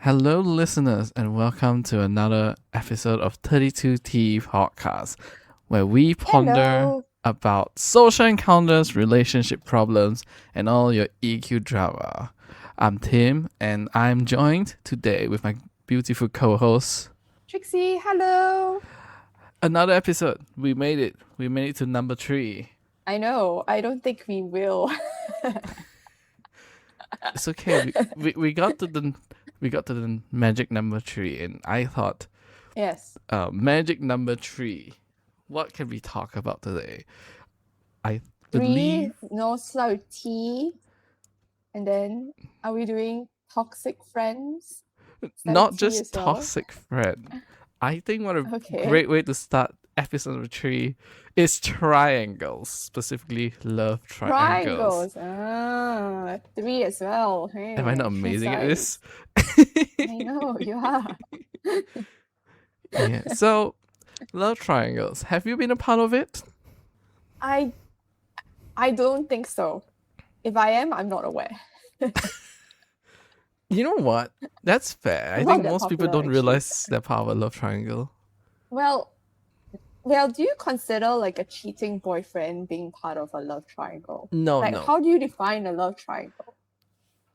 Hello, listeners, and welcome to another episode of 32Tea podcast, where we ponder Hello. about social encounters, relationship problems, and all your EQ drama. I'm Tim, and I'm joined today with my beautiful co-host. Trixie, hello. Another episode. We made it. We made it to number 3. I know. I don't think we will. It's okay. We got to the magic number 3, and I thought, Yes. magic number 3. What can we talk about today? I 3, believe no, start with T. And then, are we doing toxic friends? not with T just as well? toxic friend. I think what a Okay. great way to start episode number 3 is triangles, specifically love triangles. Triangles. 3 as well. Hey, Am I not 3 amazing at this? sides. I know, you are. Yeah. So, love triangles. Have you been a part of it? I don't think so. If I am, I'm not aware. You know what? That's fair. I Not think that most people popular, don't actually. realize the power of a love triangle. Well, do you consider like a cheating boyfriend being part of a love triangle? No, Like, no. how do you define a love triangle?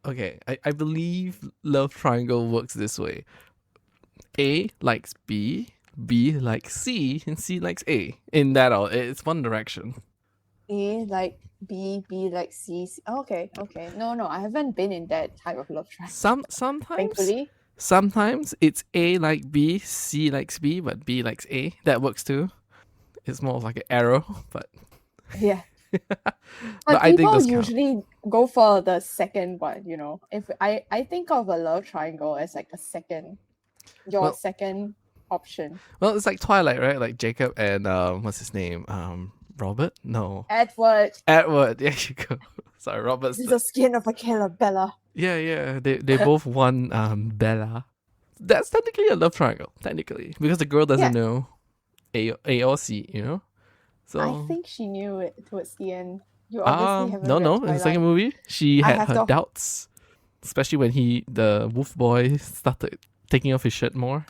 Okay, I believe love triangle works this way. A likes B, B likes C, and C likes A. In that order, it's one direction. A like B, B like C. Okay. No, I haven't been in that type of love triangle. Sometimes Thankfully. it's A like B, C likes B, but B likes A. That works too. It's more of like an arrow, but Yeah. but But I think people those count. usually go for the second one, you know. If I think of a love triangle as like your Well- second option. Well, it's like Twilight, right? Like Jacob and what's his name? Robert? No, Edward, Edward. There you go. Sorry, Robert's. this is the skin of a killer, Bella. Yeah. They both won Bella. That's technically a love triangle, technically, because the girl doesn't know A or C, you know. So I think she knew it towards the end. You obviously haven't no, read in the second Twilight. movie, she I had have her to- doubts, especially when the wolf boy, started taking off his shirt more.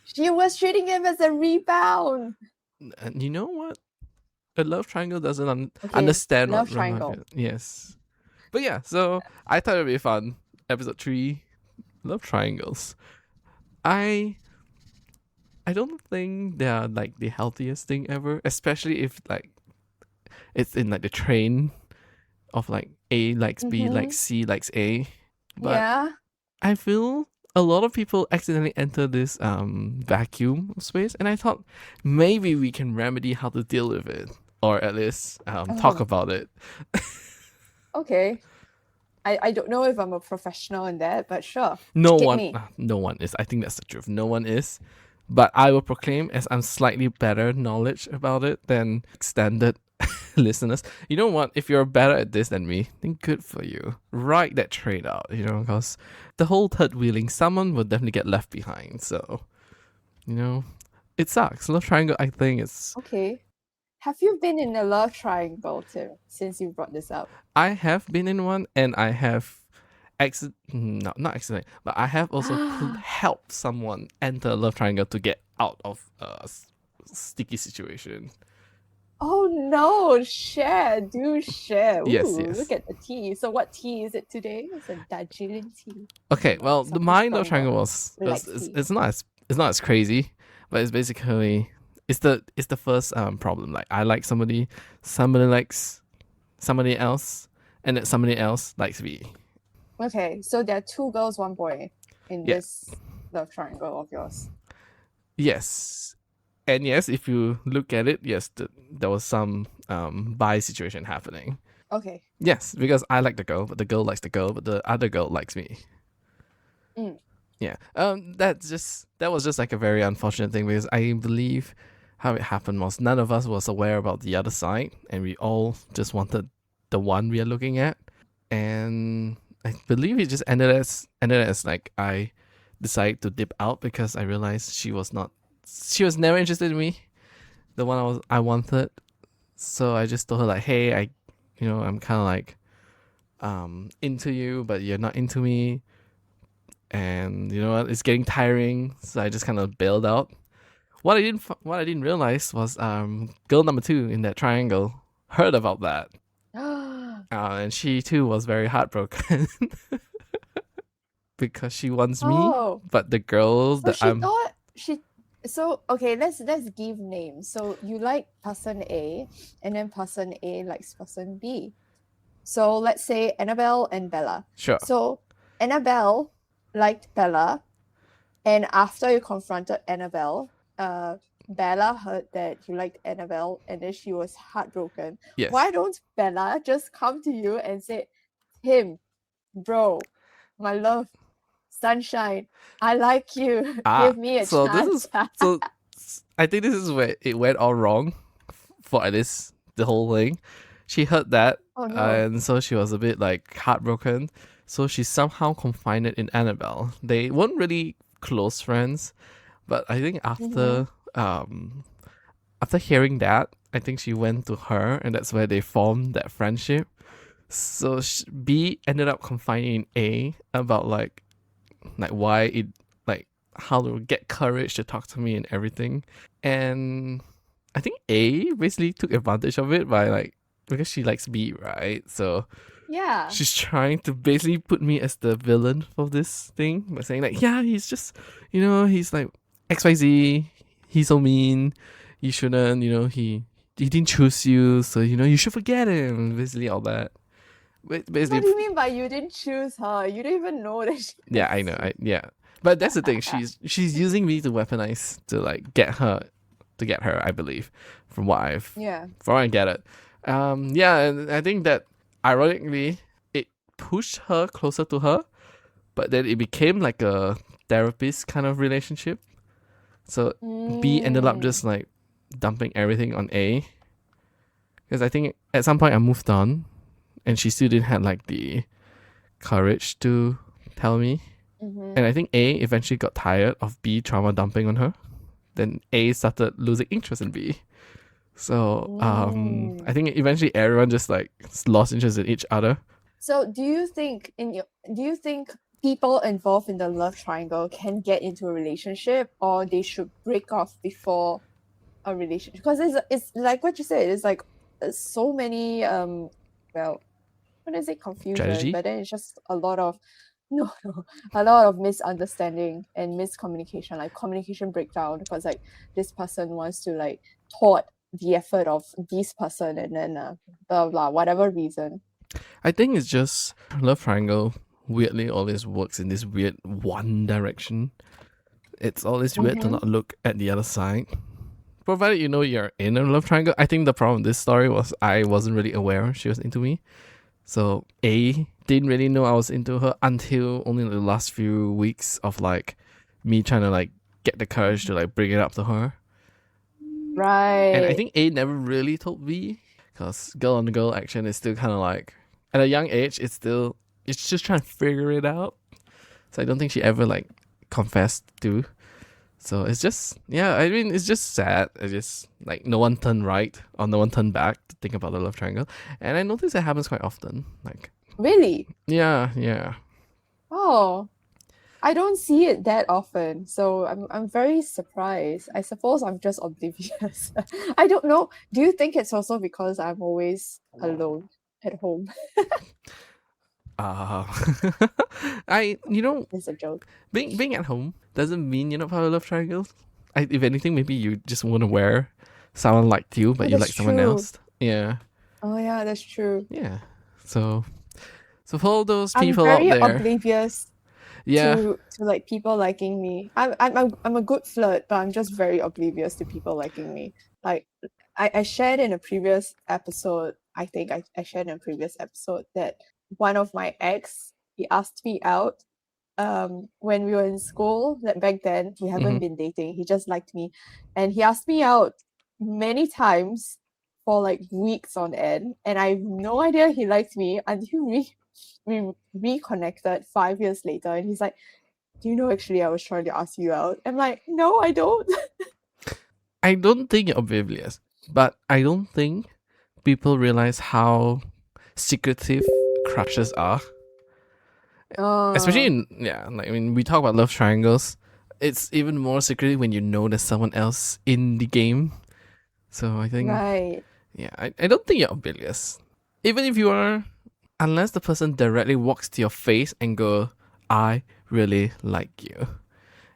She was treating him as a rebound. And you know what? A love triangle doesn't Okay, understand love what triangle. romance is. Yes, but yeah. So I thought it'd be fun. Episode 3, love triangles. I don't think they are like the healthiest thing ever, especially if like it's in like the train of like A likes B, Mhm. like C likes A. But Yeah. I feel a lot of people accidentally enter this vacuum space, and I thought maybe we can remedy how to deal with it, or at least talk Oh. about it. Okay. I don't know if I'm a professional in that, but sure. No Hit one, me. no one is. I think that's the truth. No one is. But I will proclaim, as I'm slightly better knowledge about it than standard listeners. You know what? If you're better at this than me, then good for you. Write that trade out, you know, because the whole third wheeling, someone will definitely get left behind. So, you know, it sucks. Love triangle, I think it's. Okay. Have you been in a love triangle, Tim, since you brought this up? I have been in one, and I have. Not accident, but I have also helped someone enter a love triangle to get out of a sticky situation. Oh no, share. Do share. Yes, Ooh, yes. Look at the tea. So what tea is it today? It's a Darjeeling tea. Okay, well, Something my love stronger. triangle was Light it's, tea. it's not as crazy, but it's basically it's the first problem. Like I like somebody likes somebody else, and then somebody else likes me. Okay, so there are 2 girls, 1 boy in Yeah. this love triangle of yours. Yes, and yes, if you look at it, yes, there was some bi situation happening. Okay. Yes, because I like the girl, but the girl likes the girl, but the other girl likes me. Mm. Yeah. That was just like a very unfortunate thing, because I believe how it happened was none of us was aware about the other side, and we all just wanted the one we are looking at, and I believe it just ended as like I decided to dip out because I realized she was never interested in me, the one I wanted. So I just told her like, hey, I'm kind of like into you, but you're not into me. And you know what? It's getting tiring, so I just kind of bailed out. What I didn't realize was girl number 2 in that triangle heard about that, and she too was very heartbroken because she wants me, Oh, but the girl so that she thought she. So okay, let's give names. So you like person A, and then person A likes person B. So let's say Annabelle and Bella. sure, So Annabelle liked Bella, and after you confronted Annabelle, Bella heard that you liked Annabelle, and then she was heartbroken. yes. Why don't Bella just come to you and say, "Tim, bro, my love, sunshine, I like you. Give me a so this chance." is so I think this is where it went all wrong for Alice, the whole thing. She heard that, Oh no. and so she was a bit like heartbroken. So she somehow confided in Annabelle. They weren't really close friends, but I think after hearing that, I think she went to her, and that's where they formed that friendship. So B ended up confiding in A about like why it, like how to get courage to talk to me and everything. And I think A basically took advantage of it by like, because she likes B, right? So Yeah. she's trying to basically put me as the villain for this thing by saying like, yeah, he's just, he's like XYZ, he's so mean, you shouldn't, he didn't choose you, so you should forget him, basically all that. Basically, What do you mean by you didn't choose her? You don't even know that she yeah, I know. But that's the thing. She's using me to weaponize to like get her, I believe, from what I get it. Yeah, and I think that ironically it pushed her closer to her, but then it became like a therapist kind of relationship. So B ended up just like dumping everything on A, because I think at some point I moved on, and she still didn't have like the courage to tell me. And I think A eventually got tired of B trauma dumping on her. Then A started losing interest in B. So I think eventually everyone just like lost interest in each other. So do you think people involved in the love triangle can get into a relationship, or they should break off before a relationship? Because it's like what you said, it's like so many well, what is it, confusion, Strategy? but then it's just a lot of a lot of misunderstanding and miscommunication, like communication breakdown, because like this person wants to like thwart the effort of this person, and then blah blah, whatever reason. I think it's just love triangle weirdly always works in this weird one direction. It's always weird to not look at the other side. Provided you're in a love triangle. I think the problem with this story was I wasn't really aware she was into me. So A didn't really know I was into her until only the last few weeks of like me trying to like get the courage to like bring it up to her. Right. And I think A never really told B, because girl on girl action is still kind of like, at a young age, it's just trying to figure it out. So I don't think she ever like confessed to. So it's just, yeah, I mean, it's just sad. It's just like no one turned right or no one turned back to think about the love triangle. And I notice it happens quite often. Like, Really? yeah. Oh, I don't see it that often, so I'm very surprised. I suppose I'm just oblivious. I don't know. Do you think it's also because I'm always alone at home? It's a joke. Being at home doesn't mean you're not part of love triangles. If anything, maybe you just want to wear someone liked you, but you like someone else. Yeah. Oh yeah, that's true. Yeah. So for all those people I'm very out there, oblivious yeah, to like people liking me. I'm a good flirt, but I'm just very oblivious to people liking me. Like I shared in a previous episode. I think I shared in a previous episode that one of my ex, he asked me out when we were in school. That back then we haven't been dating. He just liked me, and he asked me out many times for like weeks on end, and I have no idea he liked me until we reconnected 5 years later, and he's like, "Do you know actually I was trying to ask you out?" I'm like, "No, I don't." I don't think you're oblivious, but I don't think people realize how secretive crushes are. Especially Oh, we talk about love triangles. It's even more secretly when you know there's someone else in the game. So I think, right. I don't think you're oblivious. Even if you are, unless the person directly walks to your face and go, I really like you.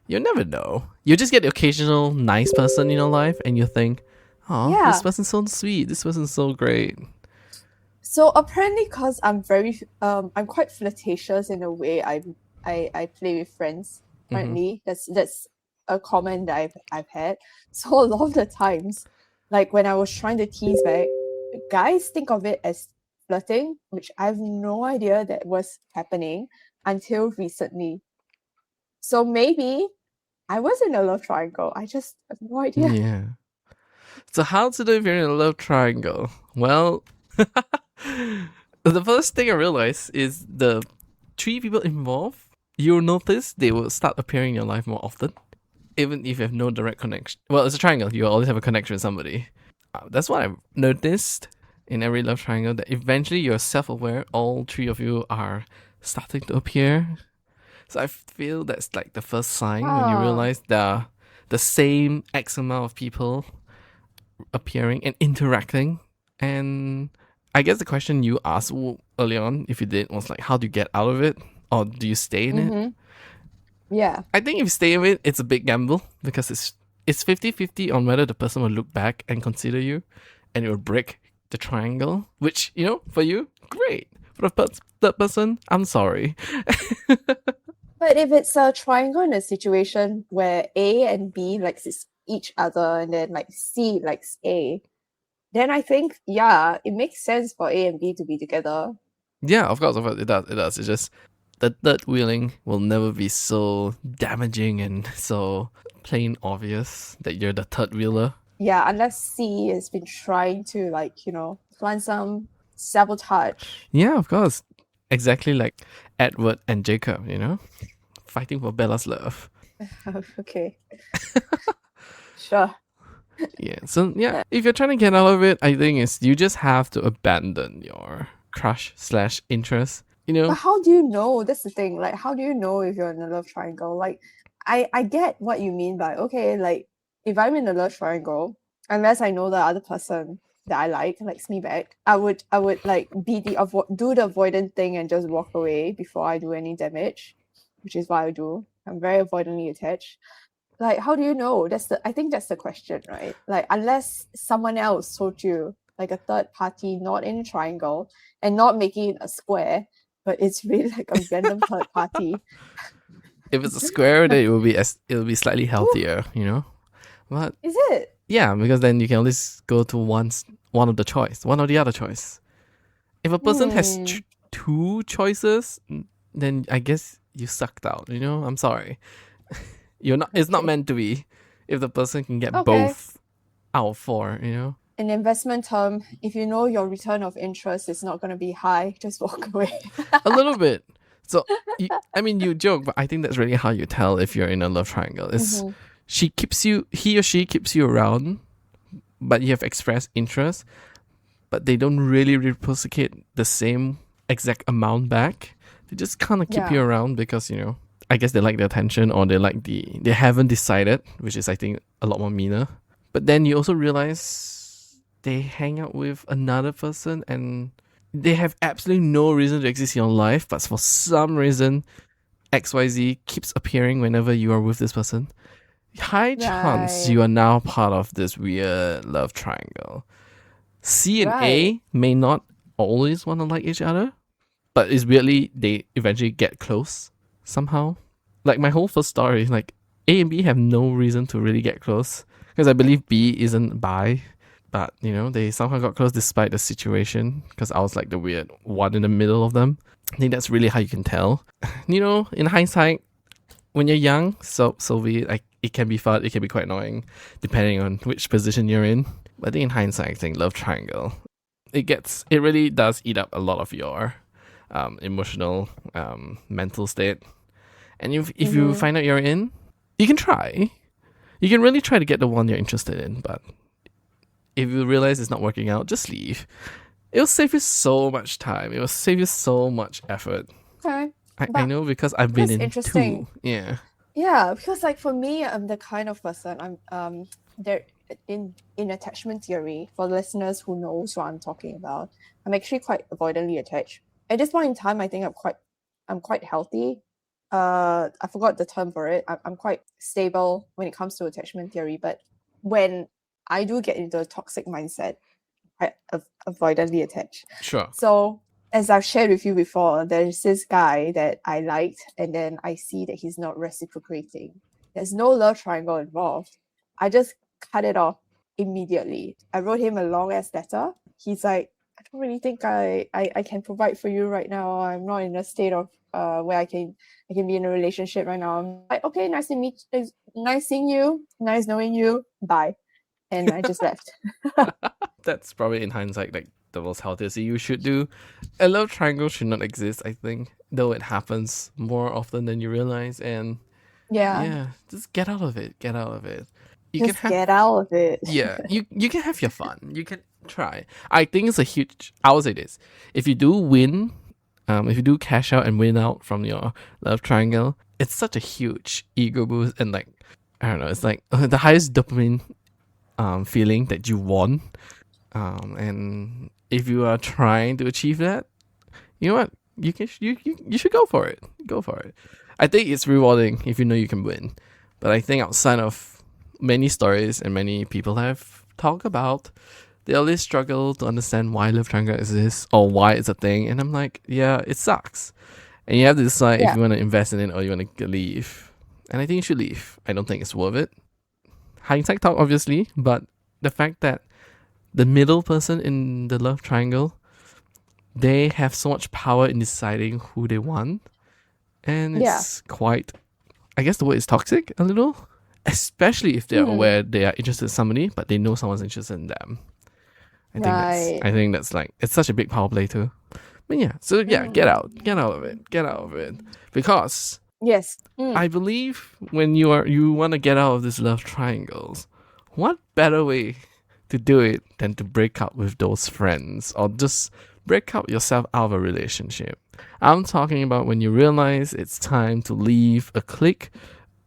You'll never know. You just get the occasional nice person in your life and you think, oh, this Yeah. person's so sweet. This person's so great. So apparently, cause I'm quite flirtatious in a way. I play with friends. Mm-hmm. Apparently, that's a comment that I've had. So a lot of the times, like when I was trying to tease back, guys think of it as flirting, which I have no idea that was happening until recently. So maybe I was in a love triangle. I just have no idea. Yeah. So how to know if you're in a love triangle? Well, the first thing I realized is the three people involved, you'll notice they will start appearing in your life more often, even if you have no direct connection. Well, it's a triangle. You always have a connection with somebody. That's what I've noticed in every love triangle, that eventually you're self-aware. All three of you are starting to appear. So I feel that's like the first sign when you Ah, realize the same X amount of people appearing and interacting. And I guess the question you asked early on, if you did, was like, how do you get out of it? Or do you stay in it? mm-hmm. Yeah. I think if you stay in it, it's a big gamble because it's 50-50 on whether the person will look back and consider you and it will break the triangle, which, for you, great. For the third person, I'm sorry. But if it's a triangle in a situation where A and B likes each other and then like C likes A, then I think it makes sense for A and B to be together. Yeah, of course, it does. It does. It's just the third wheeling will never be so damaging and so plain obvious that you're the third wheeler. Yeah, unless C has been trying to plan some sabotage. Yeah, of course. Exactly like Edward and Jacob, fighting for Bella's love. Okay. Sure. Yeah. So if you're trying to get out of it, I think you just have to abandon your crush/interest. But how do you know? That's the thing. Like, how do you know if you're in a love triangle? Like, I get what you mean by, okay, like, if I'm in a love triangle, unless I know the other person that I likes me back, I would like do the avoidant thing and just walk away before I do any damage, which is what I do. I'm very avoidantly attached. Like, how do you know? I think that's the question, right? Like, unless someone else told you, like a third party, not in a triangle and not making it a square, but it's really like a random third party. If it's a square, then it'll be slightly healthier, But Is it? yeah, because then you can always go to one of the choice, one or the other choice. If a person has two choices, then I guess you sucked out. I'm sorry. You're not. It's not Okay. meant to be. If the person can get Okay. both out of four, In investment term, if you know your return of interest is not going to be high, just walk away. a little bit. So, you joke, but I think that's really how you tell if you're in a love triangle. Is Mhm. he or she keeps you around, but you have expressed interest, but they don't really reciprocate the same exact amount back. They just kind of keep you Yeah. around because I guess they like the attention or they haven't decided, which is I think a lot more meaner. But then you also realize they hang out with another person and they have absolutely no reason to exist in your life, but for some reason XYZ keeps appearing whenever you are with this person. High chance Right. you are now part of this weird love triangle. C and Right. A may not always want to like each other, but it's weirdly they eventually get close somehow. Like my whole first story, like A and B have no reason to really get close because I believe B isn't bi, but they somehow got close despite the situation because I was like the weird one in the middle of them. I think that's really how you can tell. In hindsight, when you're young, so be it. Like it can be fun, it can be quite annoying, depending on which position you're in. But I think in hindsight, I think love triangle, it really does eat up a lot of your emotional, mental state. And if you find out you're in, you can try. You can really try to get the one you're interested in. But if you realize it's not working out, just leave. it will save you so much time. It will save you so much effort. Okay. I But know because I've been that's in interesting. 2. Yeah. Yeah, because like for me, I'm the kind of person there in attachment theory, for listeners who knows what I'm talking about, I'm actually quite avoidantly attached. At this point in time, I think I'm quite healthy. I forgot the term for it. I'm quite stable when it comes to attachment theory, but when I do get into a toxic mindset, I avoidantly attach. Sure. So as I've shared with you before, there's this guy that I liked, and then I see that he's not reciprocating. There's no love triangle involved. I just cut it off immediately. I wrote him a long ass letter. He's like, I don't really think I can provide for you right now. I'm not in a state of where I can be in a relationship right now. I'm like, okay, nice seeing you, nice knowing you. Bye. And I just left. That's probably in hindsight like the most healthiest thing you should do. A love triangle should not exist, I think, though it happens more often than you realize. And Yeah. yeah, just get out of it. Get out of it. You Just can have get out of it. yeah, you can have your fun. You can try. I think it's a huge. I would say this: if you do win, if you do cash out and win out from your love triangle, it's such a huge ego boost and like I don't know. It's like the highest dopamine feeling that you won. And if you are trying to achieve that, you know what? You should go for it. Go for it. I think it's rewarding if you know you can win. But I think outside of many stories and many people have talked about, they always struggle to understand why love triangle exists or why it's a thing. And I'm like, yeah, it sucks. And you have to decide if Yeah. you want to invest in it or you want to leave. And I think you should leave. I don't think it's worth it. Hindsight talk, obviously, but the fact that the middle person in the love triangle, they have so much power in deciding who they want. And it's quite, I guess the word is toxic a little, especially if they're aware they are interested in somebody, but they know someone's interested in them. I think that's like, it's such a big power play too. But yeah, so yeah, get out of it. Because Yes. I believe when you want to get out of these love triangles, what better way to do it than to break up with those friends or just break up yourself out of a relationship. I'm talking about when you realize it's time to leave a clique,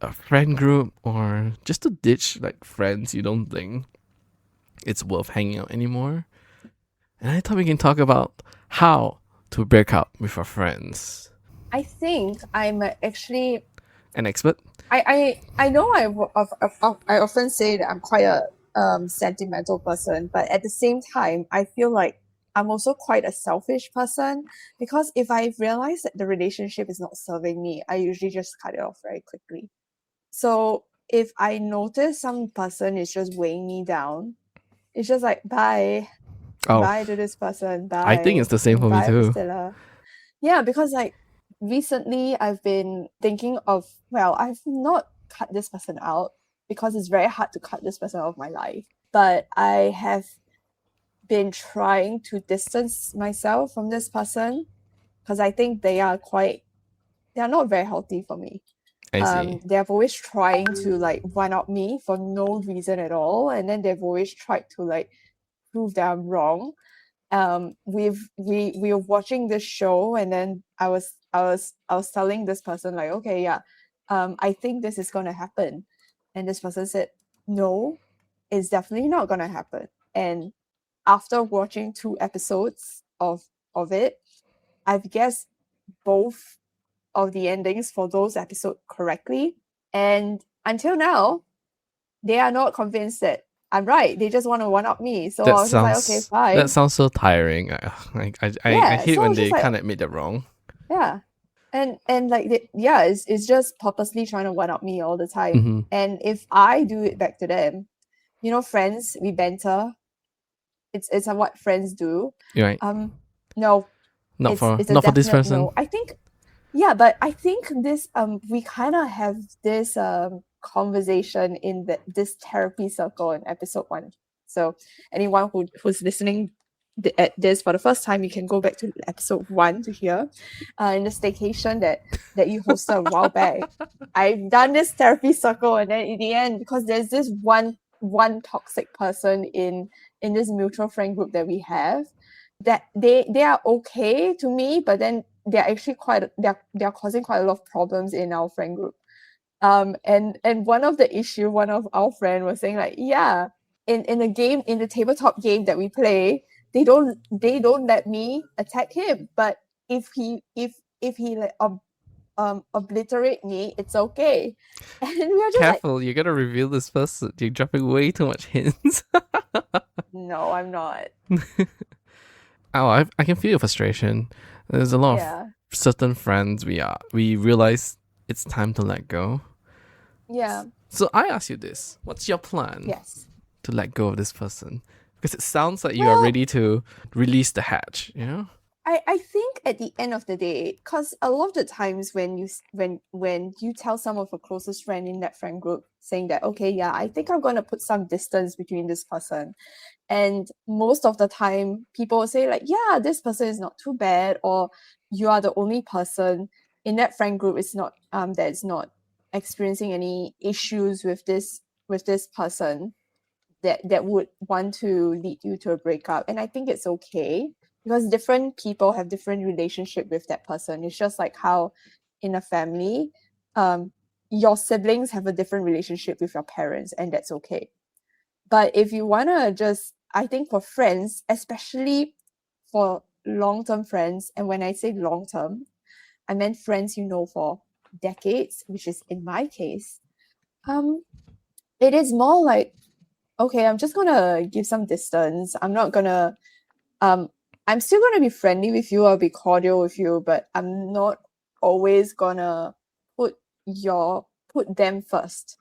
a friend group, or just to ditch like friends you don't think it's worth hanging out anymore. And I thought we can talk about how to break up with our friends. I think I'm actually An expert? I know I often say that I'm quite a sentimental person, but at the same time, I feel like I'm also quite a selfish person, because if I realize that the relationship is not serving me, I usually just cut it off very quickly. So if I notice some person is just weighing me down, it's just like bye. Oh, Bye to this person. Bye. I think it's the same for me Bye, too. Priscilla. Yeah, because like recently I've been thinking of, well, I've not cut this person out because it's very hard to cut this person out of my life. But I have been trying to distance myself from this person because I think they are not very healthy for me. I see. They're always trying to like one up me for no reason at all, and then they've always tried to like prove that I'm wrong. We were watching this show, and then I was telling this person like, okay, yeah, I think this is gonna happen, and this person said, no, it's definitely not gonna happen. And after watching 2 episodes of it, I've guessed both of the endings for those episodes correctly, and until now, they are not convinced that I'm right. They just want to one up me. So I was just like, okay, fine. That sounds so tiring. I hate when they can't admit they're wrong. Yeah. And like it's just purposely trying to one up me all the time. Mm-hmm. And if I do it back to them, you know, friends, we banter. It's what friends do. You're right. No. Not for this person. No. I think but I think this we kind of have this conversation in this therapy circle in episode 1. So anyone who's listening at this for the first time, you can go back to episode 1 to hear in the staycation that you hosted a while back. I've done this therapy circle, and then in the end, because there's this one toxic person in this mutual friend group that we have, that they are okay to me, but then they're actually they're causing quite a lot of problems in our friend group. And one of our friend was saying like, yeah, in the tabletop game that we play, they don't let me attack him, but if he like obliterate me, it's okay. And we were just like, Careful, you're gonna reveal this person. You're dropping way too much hints. no, I'm not. Oh, I can feel your frustration. There's a lot of certain friends we realize it's time to let go. Yeah. So I ask you this: what's your plan? Yes. To let go of this person, because it sounds like you are ready to release the hatch. You know. I think at the end of the day, because a lot of the times when you tell some of your closest friend in that friend group saying that, okay, yeah, I think I'm going to put some distance between this person, and most of the time people will say like, yeah, this person is not too bad, or you are the only person in that friend group is not that's not experiencing any issues with this person that would want to lead you to a breakup. And I think it's okay, because different people have different relationship with that person. It's just like how in a family, your siblings have a different relationship with your parents, and that's okay. But if you want to just, I think for friends, especially for long-term friends, and when I say long-term, I meant friends you know for decades, which is in my case, it is more like, okay, I'm just gonna give some distance. I'm not gonna I'm still gonna be friendly with you, I'll be cordial with you, but I'm not always gonna put them first.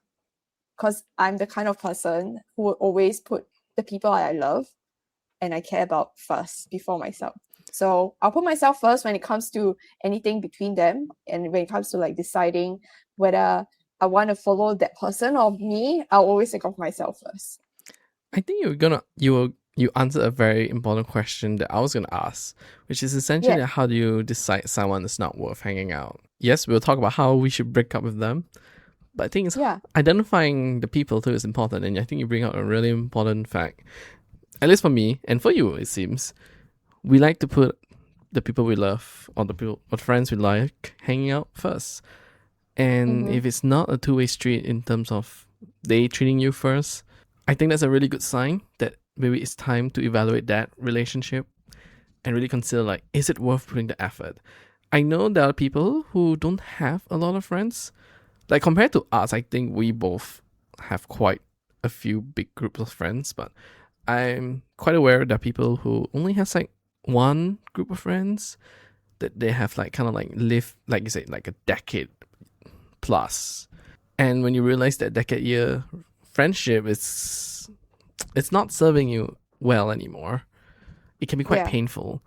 Because I'm the kind of person who will always put the people I love and I care about first before myself. So I'll put myself first when it comes to anything between them, and when it comes to like deciding whether I want to follow that person or me, I'll always think of myself first. I think you answered a very important question that I was gonna ask, which is essentially how do you decide someone is not worth hanging out? Yes, we'll talk about how we should break up with them, but I think it's identifying the people too is important, and I think you bring out a really important fact. At least for me and for you, it seems we like to put the people we love or the friends we like hanging out first. And if it's not a two-way street in terms of they treating you first, I think that's a really good sign that maybe it's time to evaluate that relationship and really consider like, is it worth putting the effort? I know there are people who don't have a lot of friends. Like compared to us, I think we both have quite a few big groups of friends, but I'm quite aware there are people who only have like one group of friends that they have like kind of like lived, like you say, like a decade plus. And when you realize that decade year friendship is, it's not serving you well anymore, it can be quite painful.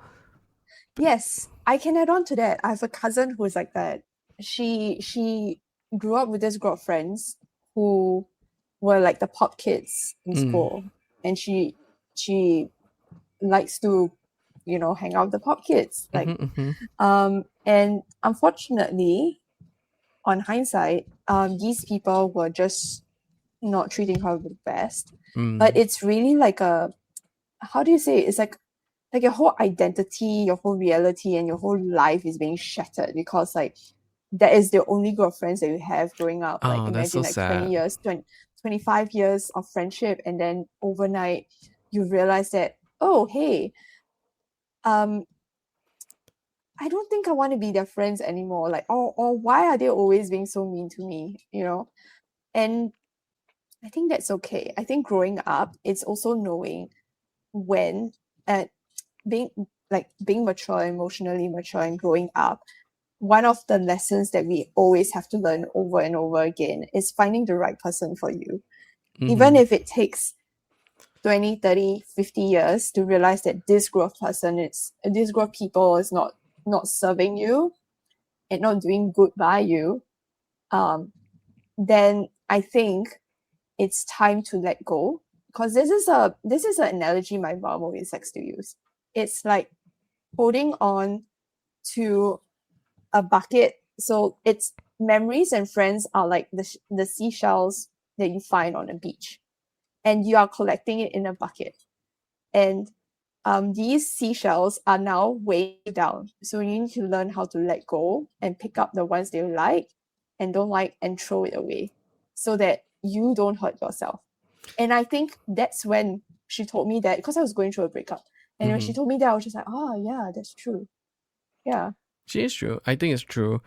Yes, I can add on to that. I have a cousin who is like that. She grew up with this group of friends who were like the pop kids in school, and she likes to, hang out with the pop kids, like and unfortunately, on hindsight, these people were just not treating her with the best. But it's really like a, how do you say it? It's like your whole identity, your whole reality, and your whole life is being shattered, because like that is the only group of friends that you have growing up. Like imagine like 20 years, 25 years of friendship, and then overnight you realize that, oh hey, I don't think I want to be their friends anymore. Like, or why are they always being so mean to me? And I think that's okay. I think growing up, it's also knowing when, at being mature, emotionally mature, and growing up. One of the lessons that we always have to learn over and over again is finding the right person for you. Even if it takes 20, 30, 50 years to realize that this group of people is not serving you and not doing good by you, then I think it's time to let go. Because this is an analogy my mom always likes to use. It's like holding on to a bucket. So it's memories and friends are like the seashells that you find on a beach, and you are collecting it in a bucket. And these seashells are now way down. So you need to learn how to let go and pick up the ones that you like and don't like and throw it away so that you don't hurt yourself. And I think that's when she told me that, because I was going through a breakup. And when she told me that, I was just like, oh, yeah, that's true. Yeah. She is true. I think it's true.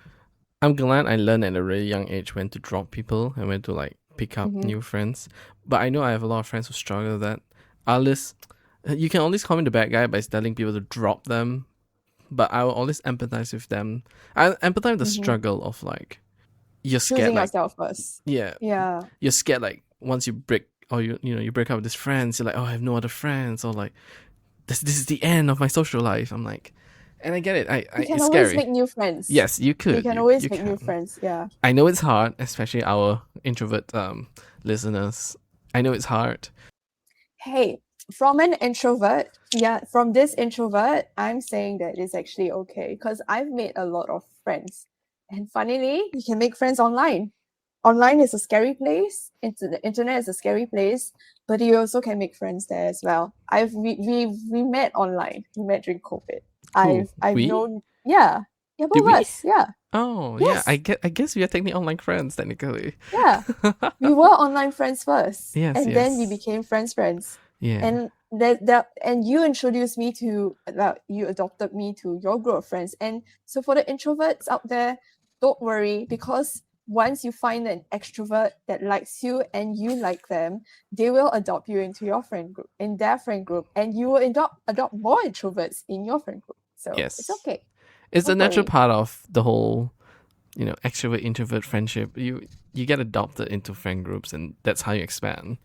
I'm glad I learned at a really young age when to drop people and when to like pick up new friends. But I know I have a lot of friends who struggle with that. Alice, you can always call me the bad guy by telling people to drop them, but I will always empathize with them. I empathize with the struggle of like you're scared, Choosing like yourself first. yeah, Yeah. you're scared like once you break or you break up with these friends, you're like, oh, I have no other friends, or like this is the end of my social life. I'm like, and I get it. You can it's always scary. make new friends. Yes, you could. You can always make can. new friends. Yeah. I know it's hard, especially our introvert listeners. I know it's hard. Hey, from an introvert, from this introvert, I'm saying that it's actually okay because I've made a lot of friends. And funnily, you can make friends online. Online is a scary place. The internet is a scary place, but you also can make friends there as well. We met online. We met during COVID. Who? I've We? known both Did of we? us. Yeah. Oh, Yes. yeah. I guess we are technically online friends, technically. Yeah. We were online friends first. Yes, and then we became friends. Yeah. And and you introduced me to you adopted me to your group of friends. And so for the introverts out there, don't worry, because once you find an extrovert that likes you and you like them, they will adopt you into your friend group, in their friend group, and you will adopt more introverts in your friend group. So Yes. it's okay. It's Don't a natural worry. part of the whole, extrovert introvert friendship. You get adopted into friend groups, and that's how you expand.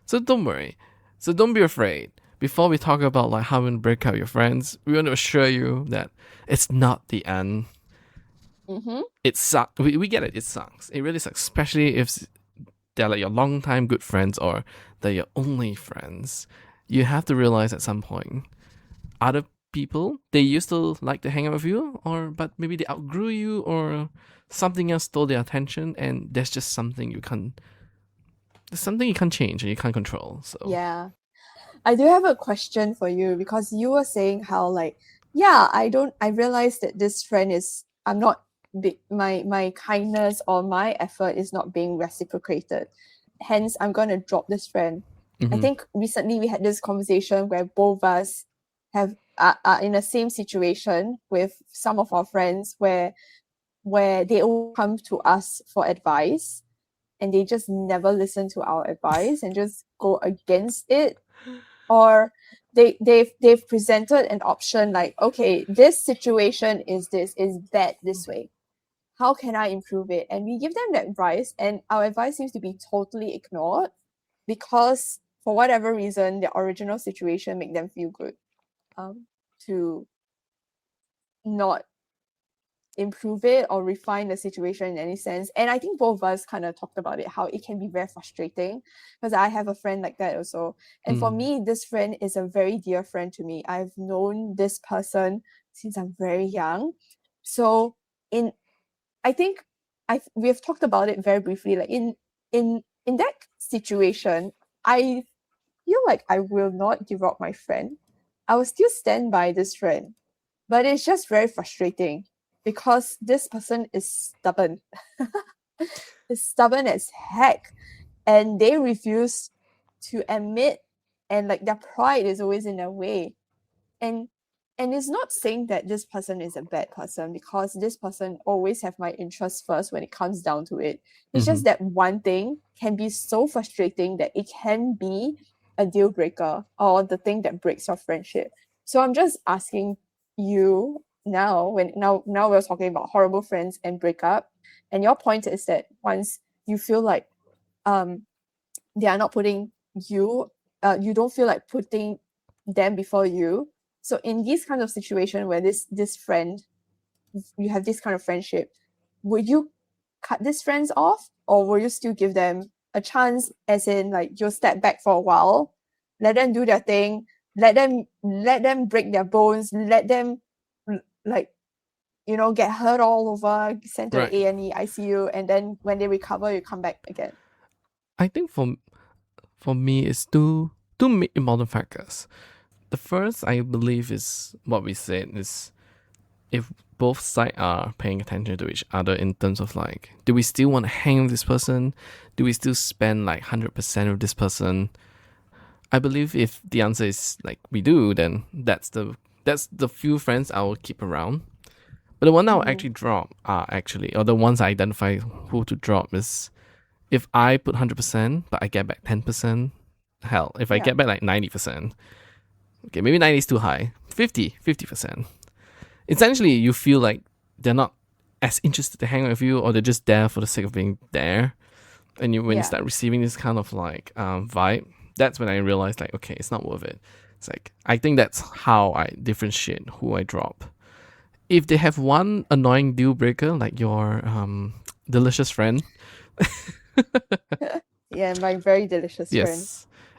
So don't worry. So don't be afraid. Before we talk about like how to break up your friends, we want to assure you that it's not the end. It sucks. We get it. It sucks. It really sucks, especially if they're like your longtime good friends or they're your only friends. You have to realize at some point, other people, they used to like to hang out with you, but maybe they outgrew you, or something else stole their attention, and there's just something you can't change and you can't control. So yeah, I do have a question for you, because you were saying how like, I realized that this friend is, I'm not my kindness or my effort is not being reciprocated, hence I'm gonna drop this friend. I think recently we had this conversation where both of us are in the same situation with some of our friends where they all come to us for advice and they just never listen to our advice and just go against it. Or they've presented an option like, okay, this situation is bad this way. How can I improve it? And we give them that advice, and our advice seems to be totally ignored because for whatever reason, the original situation made them feel good. To not improve it or refine the situation in any sense. And I think both of us kind of talked about it, how it can be very frustrating, because I have a friend like that also. And for me, this friend is a very dear friend to me. I've known this person since I'm very young. So I think we have talked about it very briefly. Like in that situation, I feel like I will not give up my friend. I will still stand by this friend. But it's just very frustrating because this person is stubborn. Is stubborn as heck. And they refuse to admit, and like their pride is always in their way. And it's not saying that this person is a bad person, because this person always have my interest first when it comes down to it. It's just that one thing can be so frustrating that it can be a deal breaker, or the thing that breaks your friendship. So I'm just asking you now, now we're talking about horrible friends and breakup, and your point is that once you feel like they are not putting you don't feel like putting them before you. So in this kind of situation where this friend, you have this kind of friendship, would you cut these friends off, or will you still give them a chance, as in like you'll step back for a while, let them do their thing, let them break their bones, let them like get hurt all over, sent to Right. the A&E, ICU, and then when they recover, you come back again? I think for me, it's two important factors. the first, I believe, is what we said is if both sides are paying attention to each other in terms of like, do we still want to hang with this person? Do we still spend like 100% with this person? I believe if the answer is like we do, then that's the few friends I will keep around. But the one I'll actually drop are actually, or the ones I identify who to drop is if I put 100%, but I get back 10%. Hell, if I get back like 90%, okay, maybe 90 is too high. 50%. Essentially, you feel like they're not as interested to hang out with you, or they're just there for the sake of being there. And when you start receiving this kind of like vibe, that's when I realized like, okay, it's not worth it. It's like, I think that's how I differentiate who I drop. If they have one annoying deal breaker, like your delicious friend. Yeah, my very delicious friend.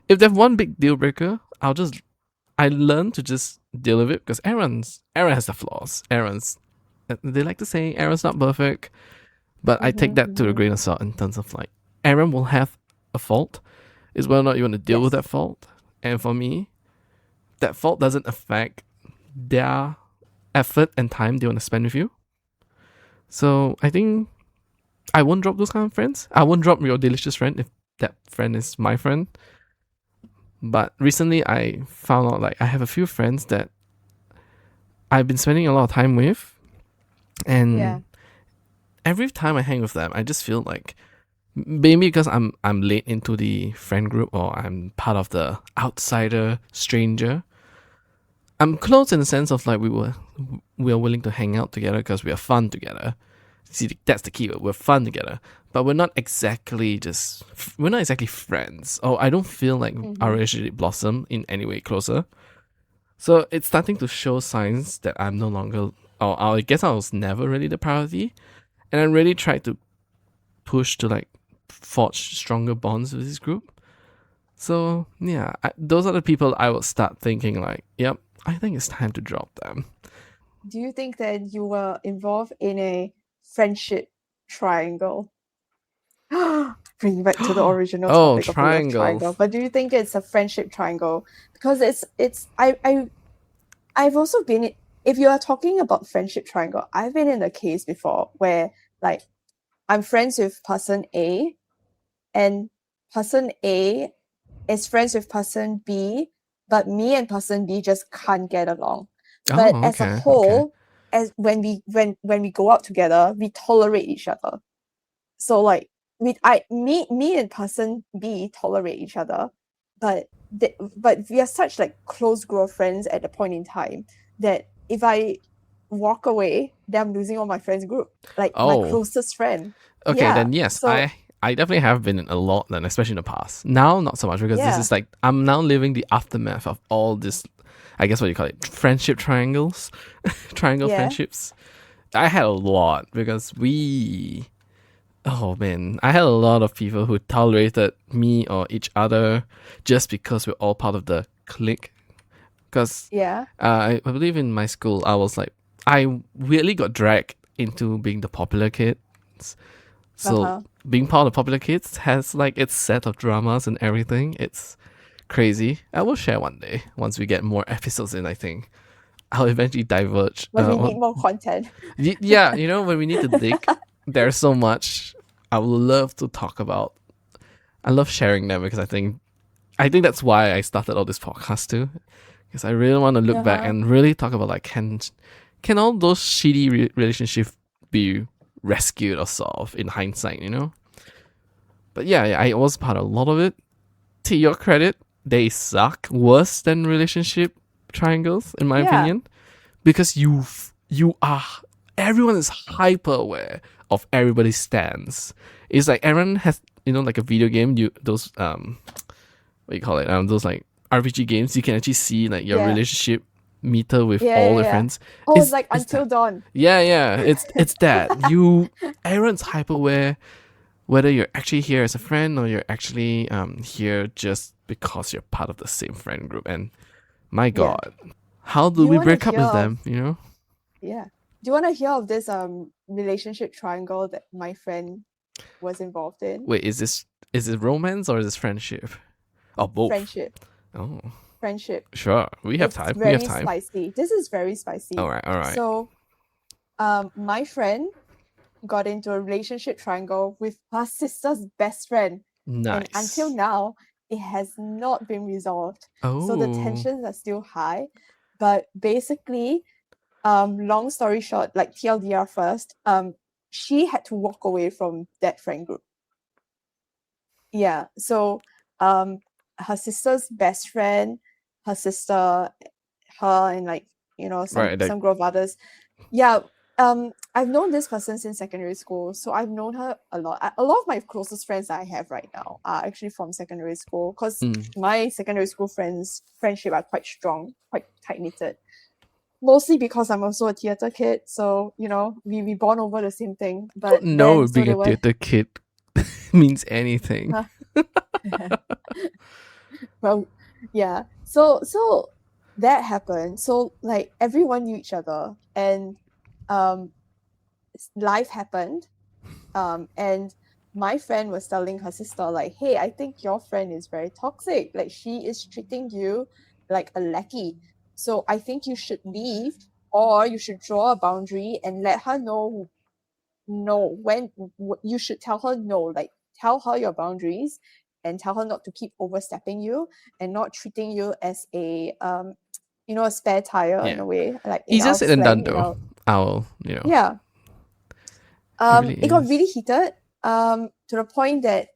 If they have one big deal breaker, I learn to just deal with it because Aaron has the flaws. They like to say Aaron's not perfect, but I take that to a grain of salt in terms of like, Aaron will have a fault. It's whether or not you want to deal with that fault. And for me, that fault doesn't affect their effort and time they want to spend with you. So I think I won't drop those kind of friends. I won't drop your delicious friend if that friend is my friend. But recently I found out like I have a few friends that I've been spending a lot of time with. And every time I hang with them, I just feel like maybe because I'm late into the friend group or I'm part of the outsider stranger, I'm close in the sense of like we are willing to hang out together because we are fun together. See, that's the key word. We're fun together, but we're not exactly friends. Or I don't feel like our relationship blossom in any way closer. So it's starting to show signs that I'm no longer, or I guess I was never really the priority, and I really tried to push to like forge stronger bonds with this group. So yeah, those are the people I would start thinking like, yep, I think it's time to drop them. Do you think that you were involved in a friendship triangle? Bring back to the original topic of the love triangle. But do you think it's a friendship triangle? Because I've also been, if you are talking about friendship triangle, I've been in a case before where like I'm friends with person A and person A is friends with person B, but me and person B just can't get along. But as a whole, as when we go out together, we tolerate each other. So like me and person B tolerate each other, but we are such like close girlfriends at the point in time that if I walk away, then I'm losing all my friends group, like my closest friend. Okay, then yes, so, I definitely have been in a lot then, especially in the past. Now, not so much because this is like, I'm now living the aftermath of all this, I guess what you call it, friendship triangles, friendships. I had a lot because I had a lot of people who tolerated me or each other just because we're all part of the clique. Because I believe in my school, I weirdly got dragged into being the popular kid. So being part of the popular kids has like its set of dramas and everything. It's crazy. I will share one day once we get more episodes in. I think I'll eventually diverge. When we need more content. Yeah, when we need to dig, there's so much I would love to talk about. I love sharing them because I think that's why I started all this podcast too. Because I really want to look back and really talk about like can all those shitty relationships be rescued or solved in hindsight, But yeah, I was part of a lot of it. To your credit, they suck worse than relationship triangles, in my opinion, because everyone is hyper aware of everybody's stance. It's like everyone has, like a video game, those what do you call it? Those like RPG games, you can actually see like your relationship meter with all your friends. Oh, it's like Until Dawn. Yeah. It's that. Everyone's hyper aware whether you're actually here as a friend or you're actually here just because you're part of the same friend group. And my God, how do we break up with them, Yeah. Do you want to hear of this relationship triangle that my friend was involved in? Wait, is it romance or is this friendship? Oh, both. Friendship. Oh. friendship. Sure. We have It's time. We have very time. spicy. This is very spicy. All right. So, my friend got into a relationship triangle with her sister's best friend. Nice. And until now, it has not been resolved. So the Oh. tensions are still high. But basically, long story short, like TLDR first, she had to walk away from that friend group. Yeah. So her sister's best friend, her sister, her, and like, you know, some group of others. Yeah. I've known this person since secondary school, so I've known her a lot. A lot of my closest friends that I have right now are actually from secondary school, because my secondary school friendship are quite strong, quite tight-knitted. Mostly because I'm also a theatre kid, so, you know, we bond over the same thing. But no, then, being a theatre kid means anything. Well, yeah. So that happened. So like everyone knew each other, and life happened. And my friend was telling her sister, like, hey, I think your friend is very toxic. Like, she is treating you like a lackey. So I think you should leave, or you should draw a boundary and let her know when you should tell her no. Like, tell her your boundaries and tell her not to keep overstepping you and not treating you as a a spare tire in a way. Like, in easier our said than done, slang, though. I'll, yeah. It got really is. heated, to the point that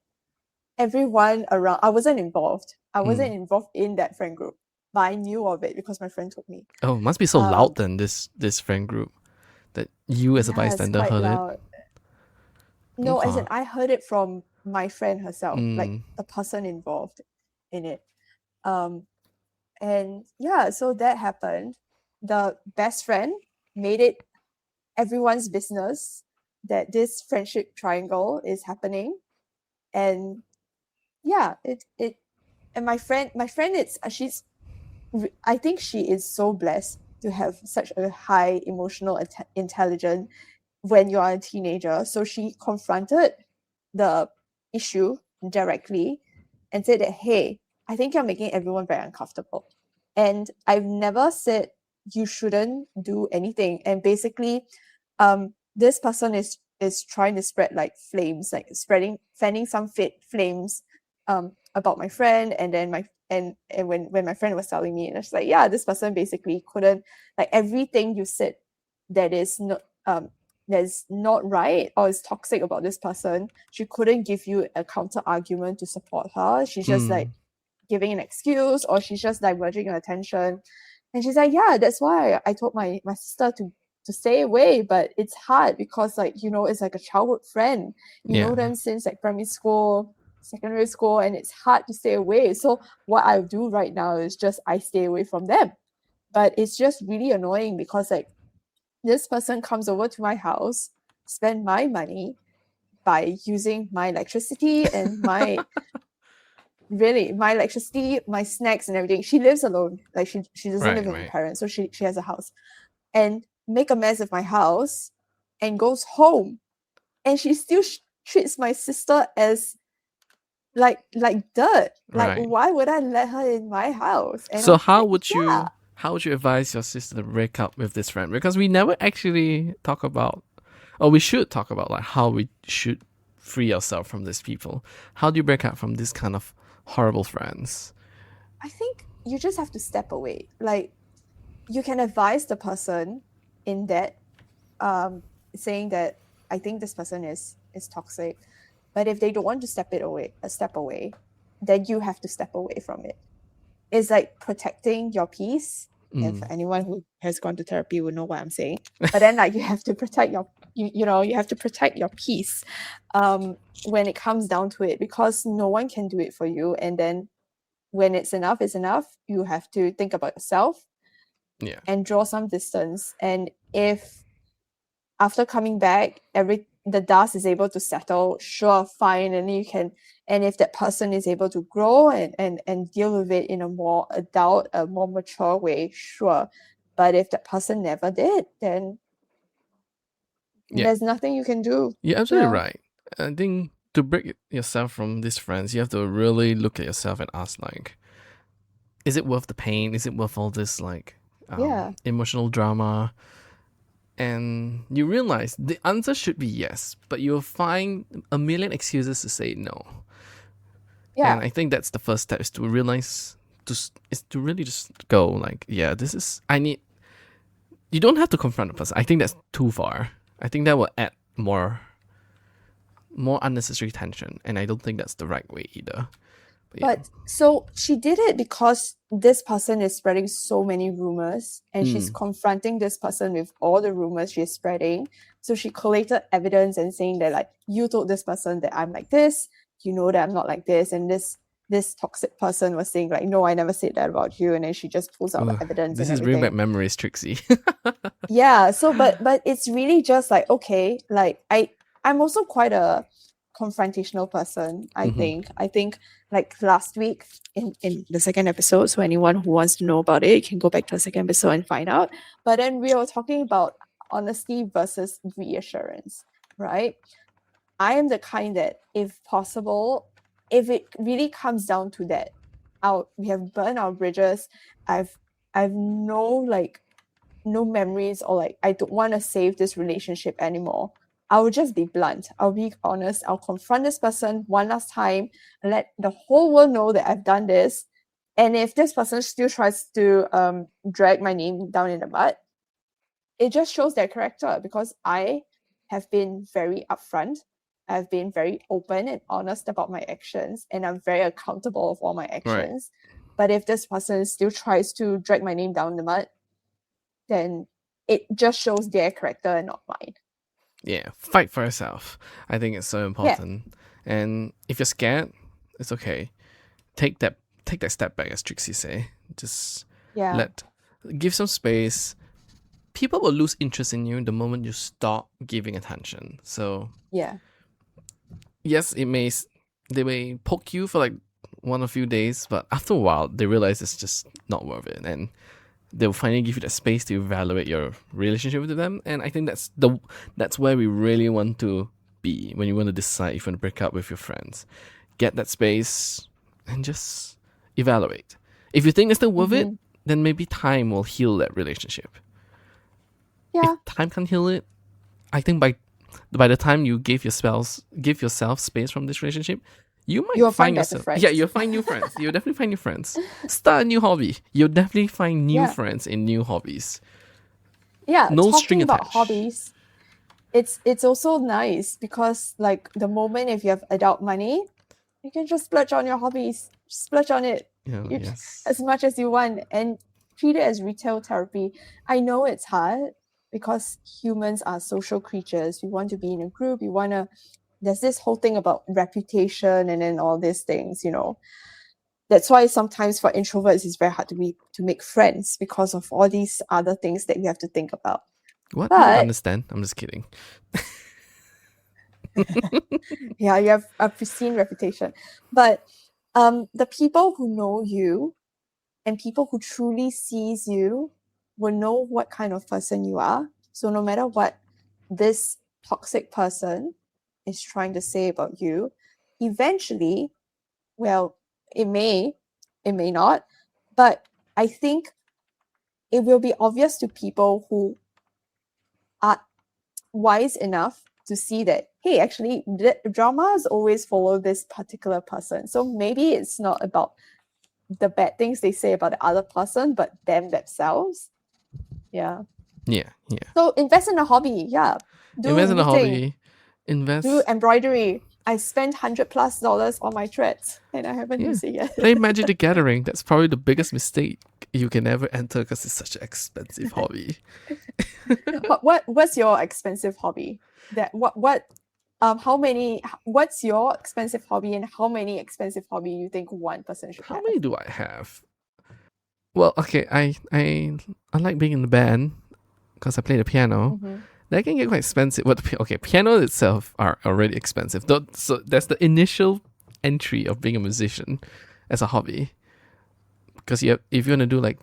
everyone around, I wasn't involved. I wasn't involved in that friend group, but I knew of it because my friend told me. Oh, it must be so loud then, this friend group, that you as a bystander it's quite heard loud. it. No, as in I heard it from my friend herself, like the person involved in it. And yeah, so that happened. The best friend made it everyone's business that this friendship triangle is happening. And yeah, and my friend I think she is so blessed to have such a high emotional intelligence when you are a teenager. So she confronted the issue directly and said that, hey, I think you're making everyone very uncomfortable. And I've never said you shouldn't do anything. And basically, this person is trying to spread like flames, like fanning some flames about my friend. And then when my friend was telling me, and I was like, yeah, this person basically couldn't, like, everything you said that is not right or is toxic about this person, she couldn't give you a counter argument to support her. She's just like giving an excuse, or she's just diverging your attention. And she's like, yeah, that's why I told my sister to stay away. But it's hard because, like, you know, it's like a childhood friend. You know them since like primary school, secondary school, and it's hard to stay away. So what I do right now is just I stay away from them. But it's just really annoying because, like, this person comes over to my house, spend my money by using my electricity and my electricity, my snacks and everything. She lives alone. Like, she doesn't live with her parents, so she has a house. And make a mess of my house and goes home. And she still treats my sister as like dirt. Like, why would I let her in my house? And so how would you advise your sister to break up with this friend? Because we never actually talk about, or we should talk about, like, how we should free ourselves from these people. How do you break up from this kind of horrible friends? I think you just have to step away. Like, you can advise the person in that, saying that I think this person is toxic. But if they don't want to step away, then you have to step away from it. It's like protecting your peace. And for anyone who has gone to therapy will know what I'm saying. But then, like, you have to protect you have to protect your peace when it comes down to it, because no one can do it for you. And then when it's enough, you have to think about yourself and draw some distance. And if after coming back, the dust is able to settle, sure, fine. And if that person is able to grow and deal with it in a more adult, a more mature way, sure. But if that person never did, then there's nothing you can do. You're absolutely right. I think to break yourself from these friends, you have to really look at yourself and ask, like, is it worth the pain? Is it worth all this Yeah. emotional drama? And you realize the answer should be yes, but you'll find a million excuses to say no. Yeah. And I think that's the first step, is to realize, is to really just go like, yeah, you don't have to confront the person. I think that's too far. I think that will add more unnecessary tension, and I don't think that's the right way either. But so she did it because this person is spreading so many rumors, and she's confronting this person with all the rumors she's spreading. So she collated evidence and saying that, like, you told this person that I'm like this, you know that I'm not like this, and this toxic person was saying like, no, I never said that about you, and then she just pulls out the evidence. This and is bringing back memories, Trixie. Yeah. So, but it's really just like, okay, like I'm also quite a confrontational person. I think like last week in the second episode, so anyone who wants to know about it, you can go back to the second episode and find out. But then we were talking about honesty versus reassurance, right? I am the kind that, if possible, if it really comes down to that, we have burned our bridges. I've no memories, or like I don't want to save this relationship anymore. I will just be blunt. I'll be honest. I'll confront this person one last time and let the whole world know that I've done this. And if this person still tries to drag my name down in the mud, it just shows their character, because I have been very upfront. I've been very open and honest about my actions, and I'm very accountable of all my actions. Right. But if this person still tries to drag my name down in the mud, then it just shows their character and not mine. Yeah, fight for yourself. I think it's so important. Yeah. And if you're scared, it's okay. Take that step back, as Trixie say. Just give some space. People will lose interest in you the moment you stop giving attention. So yes, they may poke you for like one or few days, but after a while they realize it's just not worth it, and they'll finally give you that space to evaluate your relationship with them. And I think that's where we really want to be when you want to decide if you want to break up with your friends. Get that space and just evaluate. If you think it's still worth it, then maybe time will heal that relationship. Yeah. If time can't heal it, I think by the time you give yourself space from this relationship, you'll find yourself friends. Yeah, you'll find new friends. You'll definitely find new friends. Start a new hobby. You'll definitely find new friends in new hobbies. Yeah, no talking string about attached. Hobbies, it's also nice because, like, the moment if you have adult money, you can just splurge on your hobbies. Splurge on it as much as you want, and treat it as retail therapy. I know it's hard because humans are social creatures. We want to be in a group. There's this whole thing about reputation and then all these things, you know. That's why sometimes for introverts it's very hard to make friends, because of all these other things that you have to think about. What? I don't understand. I'm just kidding. Yeah, you have a pristine reputation. But the people who know you and people who truly sees you will know what kind of person you are. So no matter what this toxic person is trying to say about you, eventually, well, it may not, but I think it will be obvious to people who are wise enough to see that, hey, actually, the dramas always follow this particular person. So maybe it's not about the bad things they say about the other person, but them themselves. Yeah. Yeah. So invest in a hobby. Yeah. Invest in a hobby. Do embroidery. I spent $100+ on my threads and I haven't used it yet. Play Magic the Gathering. That's probably the biggest mistake you can ever enter because it's such an expensive hobby. What's your expensive hobby? What's your expensive hobby, and how many expensive hobby you think one person should have? How many do I have? Well, okay, I like being in the band because I play the piano. That can get quite expensive. Piano itself are already expensive. So that's the initial entry of being a musician as a hobby. Because if you want to do like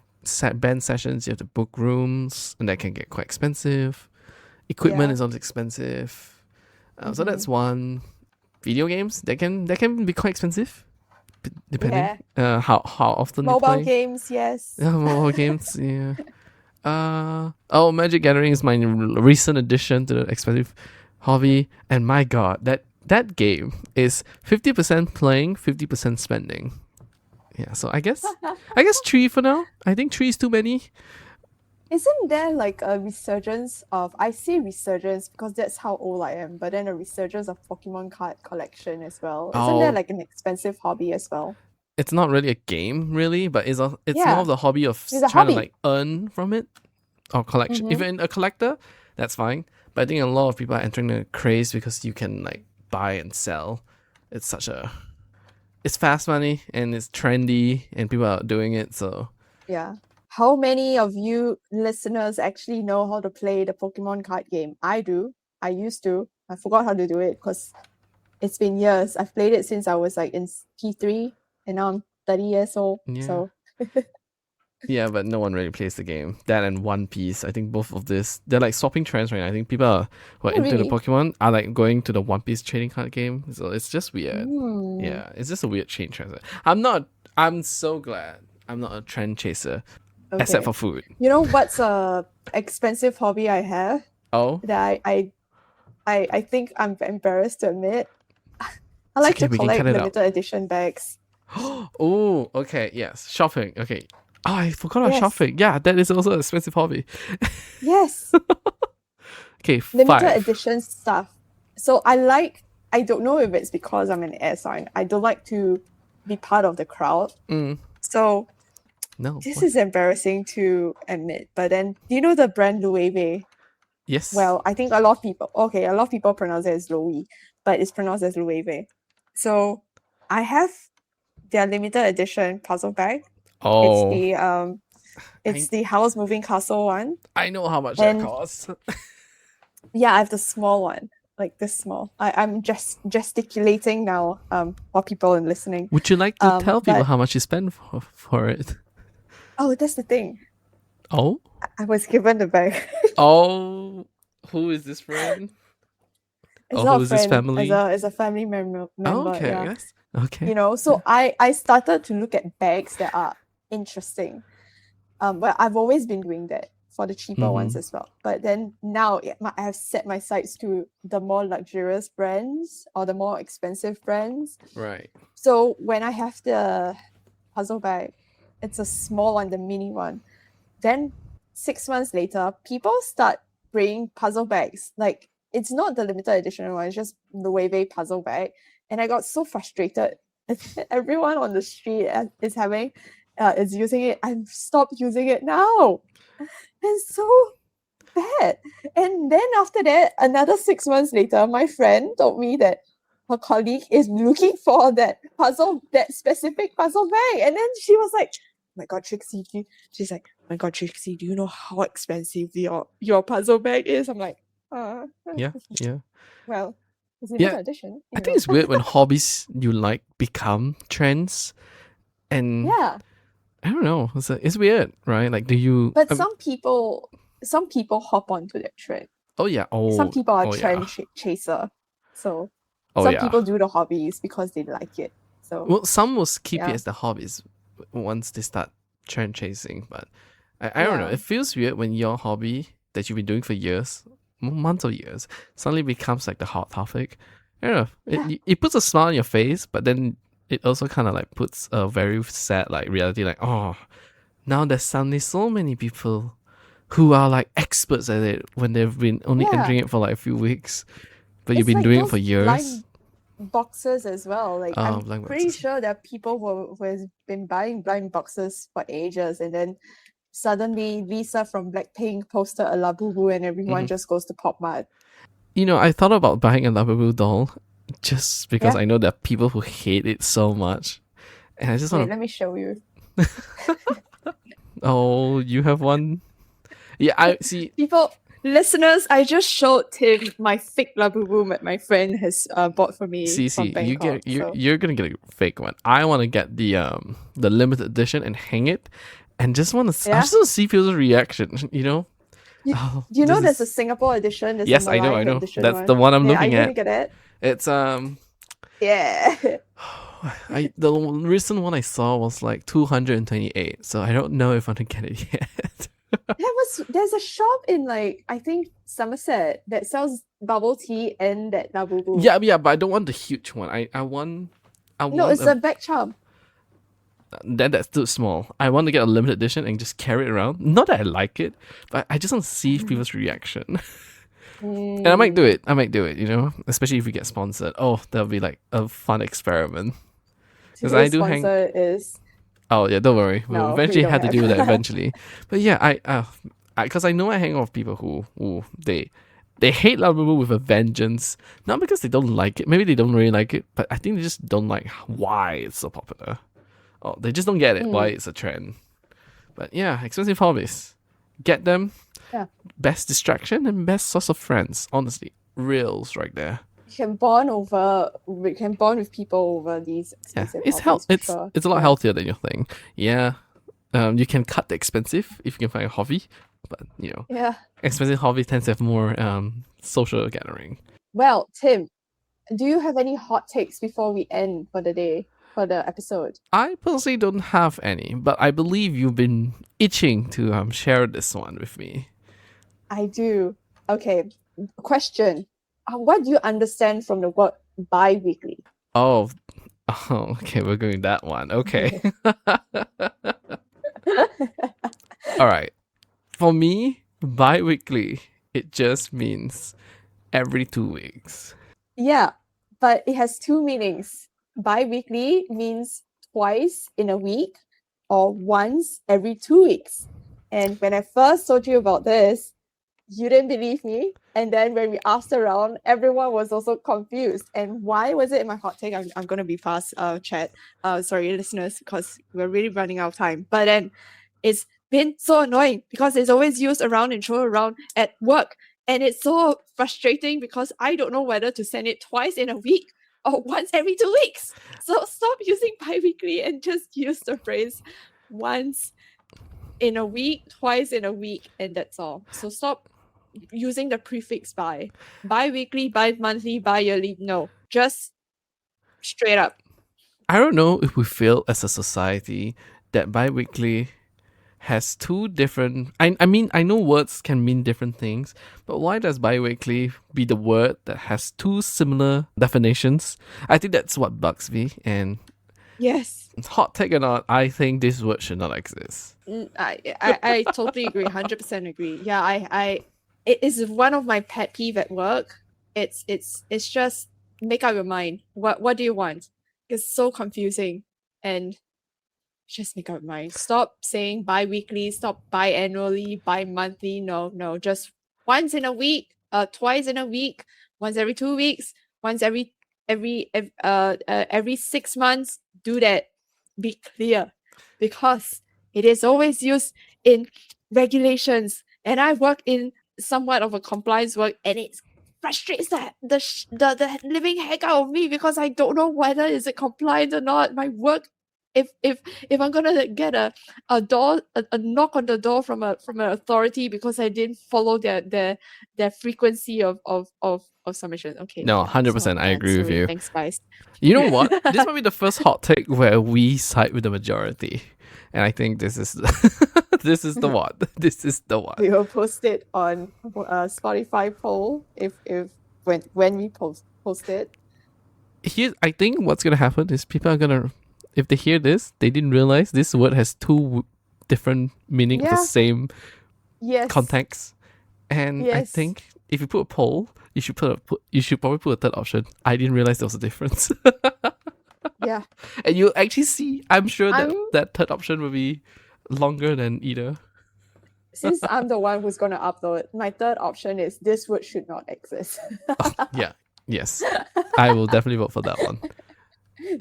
band sessions, you have to book rooms, and that can get quite expensive. Equipment is also expensive. So that's one. Video games, that can be quite expensive. depending. Yeah. How often you Mobile play. games, yes. Yeah, mobile games. Yeah. Magic Gathering is my recent addition to the expensive hobby, and my god, that game is 50% playing, 50% spending. Yeah, so I guess 3 for now. I think 3 is too many. Isn't there like a resurgence of, I say resurgence because that's how old I am, but then a resurgence of Pokemon card collection as well? Isn't there Oh, like an expensive hobby as well? it's not really a game, really, but it's more Yeah, of the hobby of it's a trying to hobby. like earn from it or collection. If Mm-hmm. you're a collector, that's fine. But I think a lot of people are entering the craze because you can like buy and sell. It's it's fast money and it's trendy and people are doing it. So Yeah. How many of you listeners actually know how to play the Pokemon card game? I do. I used to. I forgot how to do it because it's been years. I've played it since I was like in P3 and now I'm 30 years old. yeah. So Yeah, but no one really plays the game. That and One Piece. I think both of this, they're like swapping trends right now. I think people who are oh, into the really? Pokemon are like going to the One Piece trading card game. So it's just weird. Mm. Yeah, it's just a weird change. I'm so glad I'm not a trend chaser, except Okay. for food. You know what's a expensive hobby I have Oh, that I think I'm embarrassed to admit? I it's like okay, to we can collect cut it out. limited edition bags. Oh, okay, yes. Shopping. Okay. Oh, I forgot about Yes. shopping. Yeah, that is also an expensive hobby. Yes. Okay, Limited 5. edition stuff. So I don't know if it's because I'm an air sign. I don't like to be part of the crowd. So No. this what? is embarrassing to admit. But then, do you know the brand Loewe? Yes. Well, I think a lot of people pronounce it as Loewe, but it's pronounced as Loewe. So I have their limited edition puzzle bag. Oh, It's the House Moving Castle one. I know how much that And costs. yeah, I have the small one, like this small. I'm just gesticulating now, for people and listening. Would you like to tell people but- how much you spend for it? Oh, that's the thing. Oh, I was given the bag. oh, who is this friend? It's Oh, not who a is this friend. family? It's a family member. Oh, okay, Yeah. yes, okay. You know, so I started to look at bags that are interesting. But I've always been doing that for the cheaper ones as well. But then now I have set my sights to the more luxurious brands or the more expensive brands. Right. So when I have the puzzle bag, it's a small one, the mini one. Then 6 months later, people start bringing puzzle bags. Like, it's not the limited edition one, it's just the Wave puzzle bag. And I got so frustrated. Everyone on the street is using it. I've stopped using it now. It's so bad. And then after that, another 6 months later, my friend told me that her colleague is looking for that specific puzzle bag. And then she was like, oh my God, Trixie, she's like, oh my God, Trixie, do you know how expensive your puzzle bag is? I'm like, Yeah. well, it's limited Yeah. edition. I think it's weird when hobbies you like become trends, and Yeah. I don't know. It's weird, right? Like, do you? But some people hop onto that trend. Oh yeah. Oh. Some people are oh, trend yeah. chaser. So Oh some yeah. people do the hobbies because they like it. So Well, some will keep Yeah. it as the hobbies once they start trend chasing, but I don't know. Yeah. It feels weird when your hobby that you've been doing for years, months or years, suddenly becomes like the hot topic. I don't know. It puts a smile on your face, but then it also kind of like puts a very sad like reality, like, oh, now there's suddenly so many people who are like experts at it when they've been only Yeah. entering it for like a few weeks, but you've It's been like doing it those for years. blind boxes as well. Like Oh, I'm blind pretty boxes. sure there are people who has been buying blind boxes for ages, and then suddenly Lisa from Blackpink posted a Labubu and everyone just goes to Pop Mart. You know, I thought about buying a Labubu doll just because Yeah. I know there are people who hate it so much. And I just Wait, want to... let me show you. Oh, you have one? Yeah, I see. Listeners, I just showed Tim my fake Labubu that my friend has bought for me See, from you Bangkok. you're gonna get a fake one. I want to get the limited edition and hang it, and just want to I just want to see people's reaction. You know? You- Oh, Do you know this there's a Singapore edition? There's Yes, a I know. Malacca edition That's the one I'm Yeah, looking are you at. gonna get it? It's Yeah. The recent one I saw was like 228, so I don't know if I'm gonna get it yet. There's a shop in like I think Somerset that sells bubble tea and that Labubu. Yeah, but I don't want the huge one. I want No, it's a bag charm. that's too small. I want to get a limited edition and just carry it around. Not that I like it, but I just want to see people's reaction. And I might do it. You know, especially if we get sponsored. Oh, that'll be like a fun experiment. Because I do hang. Is Oh yeah, don't worry. We'll No, eventually we don't have to have. do that eventually. But yeah, because I know I hang out with people who they hate Labubu with a vengeance. Not because they don't like it. Maybe they don't really like it, but I think they just don't like why it's so popular. Oh, they just don't get it why it's a trend. But yeah, expensive hobbies. Get them. Yeah. Best distraction and best source of friends. Honestly, reals right there. We can bond with people over these Yeah, expensive it's hobbies, for It's sure. a lot healthier than you think. Yeah, you can cut the expensive if you can find a hobby, but you know, Yeah. expensive hobby tends to have more social gathering. Well, Tim, do you have any hot takes before we end for the day, for the episode? I personally don't have any, but I believe you've been itching to share this one with me. I do. Okay. Question. What do you understand from the word bi-weekly? Oh, okay, we're going that one. Okay. All right. For me, bi-weekly, it just means every 2 weeks. Yeah, but it has two meanings. Bi-weekly means twice in a week or once every 2 weeks. And when I first told you about this, you didn't believe me. And then when we asked around, everyone was also confused. And why was it in my hot take? I'm going to be fast, chat. Sorry, listeners, because we're really running out of time. But then it's been so annoying because it's always used around and thrown around at work. And it's so frustrating because I don't know whether to send it twice in a week or once every 2 weeks. So stop using bi-weekly and just use the phrase once in a week, twice in a week, and that's all. So stop using the prefix bi-weekly, bi-monthly, bi-yearly. No, just straight up. I don't know if we feel as a society that bi-weekly has two different... I mean, I know words can mean different things, but why does bi-weekly be the word that has two similar definitions? I think that's what bugs me, and yes, hot take or not, I think this word should not exist. I totally agree, 100% agree. Yeah, it is one of my pet peeve at work. It's just make up your mind. What do you want? It's so confusing, and just make up your mind. Stop saying bi-weekly, stop bi-annually, bi-monthly. No, just once in a week, twice in a week, once every 2 weeks, once every 6 months. Do that. Be clear, because it is always used in regulations, and I work in somewhat of a compliance work, and it frustrates the living heck out of me because I don't know whether is it compliant or not. My work, if I'm gonna get a knock on the door from an authority because I didn't follow their frequency of submission. Okay. No, yeah, it's not 100%, I agree with sorry. you. Thanks, guys. You know what? This might be the first hot take where we side with the majority. And I think this is this is the one. This is the one. We will post it on Spotify poll when we post it. Here, I think what's gonna happen is people are gonna, if they hear this, they didn't realize this word has two different meaning of the same context. And I think if you put a poll, you should probably put a third option. I didn't realize there was a difference. Yeah. And you'll actually see, I'm sure that third option will be longer than either. Since I'm the one who's gonna upload, my third option is this word should not exist. Yeah. Yes. I will definitely vote for that one.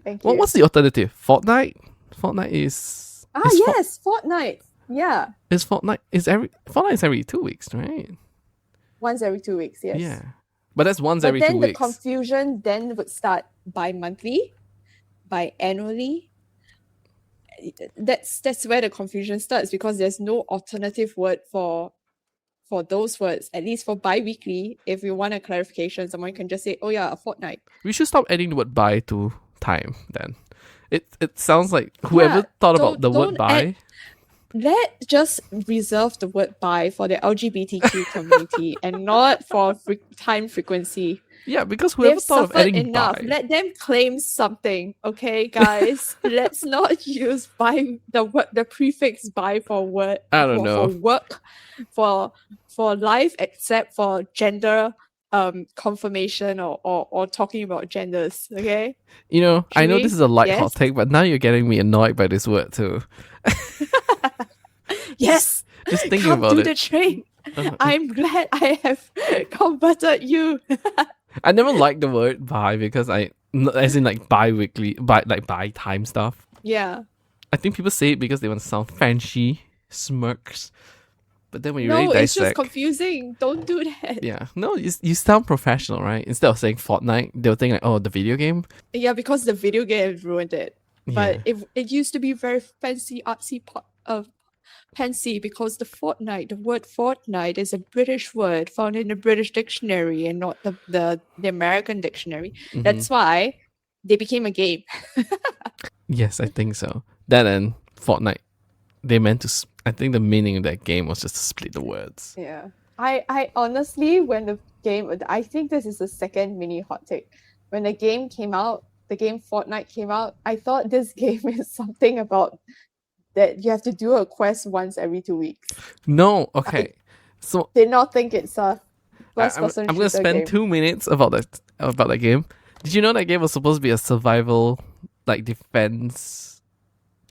Thank you. What's the alternative? Fortnite? Fortnite is... yes, fortnight. Yeah. Fortnite is every 2 weeks, right? Once every 2 weeks, yes. Yeah. But that's once every 2 weeks. But then the confusion then would start bi-monthly, bi-annually. That's where the confusion starts, because there's no alternative word for those words. At least for bi-weekly, if you want a clarification, someone can just say, oh yeah, a fortnight. We should stop adding the word bi to time then. It sounds like whoever Yeah, thought about the word don't bi. let's just reserve the word bi for the LGBTQ community and not for time frequency. Yeah, because They've whoever thought of suffered adding enough. bi. Let them claim something, okay, guys? Let's not use bi the prefix bi for word I don't for know. work, for life, except for gender confirmation or talking about genders. Okay. You know, I know Should this we? is a light Yes. hot take, but now you're getting me annoyed by this word too. Yes. Just thinking Come about to it. the train. I'm glad I have converted you. I never liked the word bi because as in like bi-weekly, bi time stuff. Yeah. I think people say it because they want to sound fancy, smirks. But then when you No, really it's just dissect, confusing. Don't do that. yeah, no, you sound professional, right? Instead of saying Fortnite, they'll think like, oh, the video game. Yeah, because the video game ruined it. But Yeah. it used to be very fancy, artsy, fancy because the word fortnight is a British word found in the British dictionary and not the American dictionary. Mhm. That's why they became a game. Yes, I think so. That and Fortnite, they meant to. I think the meaning of that game was just to split the words. Yeah. I honestly, when the game, I think this is the second mini hot take. When the game came out, the game Fortnite came out, I thought this game is something about that you have to do a quest once every 2 weeks. No, okay. So Did not think it's a first-person I'm gonna shooter spend game. 2 minutes about that game. Did you know that game was supposed to be a survival, like defense,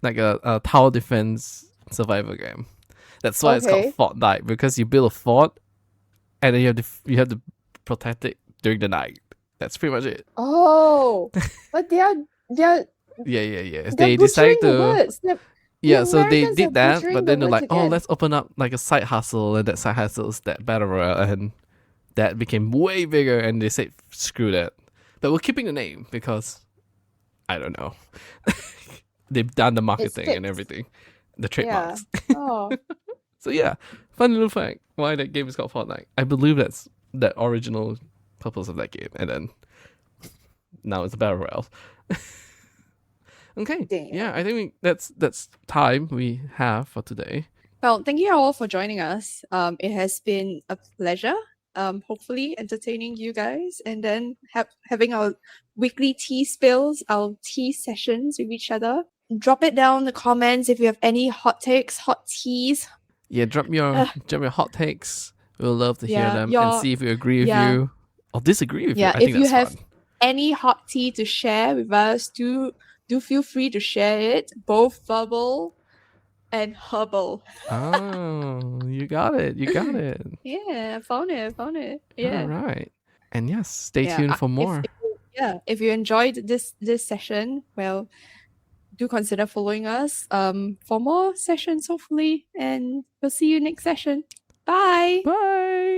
like a tower defense survival game? That's why it's Okay. called Fortnite, because you build a fort, and then you have to protect it during the night. That's pretty much it. Oh, but they're Yeah. they're They butchering decided the to. words. Yeah, so they Americans are did that, butchering but the then they're words like, oh, again. let's open up like a side hustle, and that side hustle is that battle royale, and that became way bigger, and they said, screw that. But we're keeping the name because, I don't know. They've done the marketing and sticks. everything. The Yeah. trademarks. Oh, So yeah, fun little fact why that game is called Fortnite. I believe that's the original purpose of that game, and then now it's a battle royale. Okay. damn. Yeah, I think that's time we have for today. Well, thank you all for joining us. It has been a pleasure. Hopefully entertaining you guys, and then having our weekly tea spills, our tea sessions with each other. Drop it down in the comments if you have any hot takes, hot teas. Yeah, drop your hot takes. We'll love to hear Yeah, them and see if we agree with yeah. you or disagree with you. Yeah, I if think you that's have fun. any hot tea to share with us, do feel free to share it, both verbal and herbal. Oh, you got it. You got it. Yeah, I found it. Yeah. All right. And yes, stay Yeah, tuned for more. if you enjoyed this session, well, do consider following us for more sessions, hopefully, and we'll see you next session. Bye. Bye.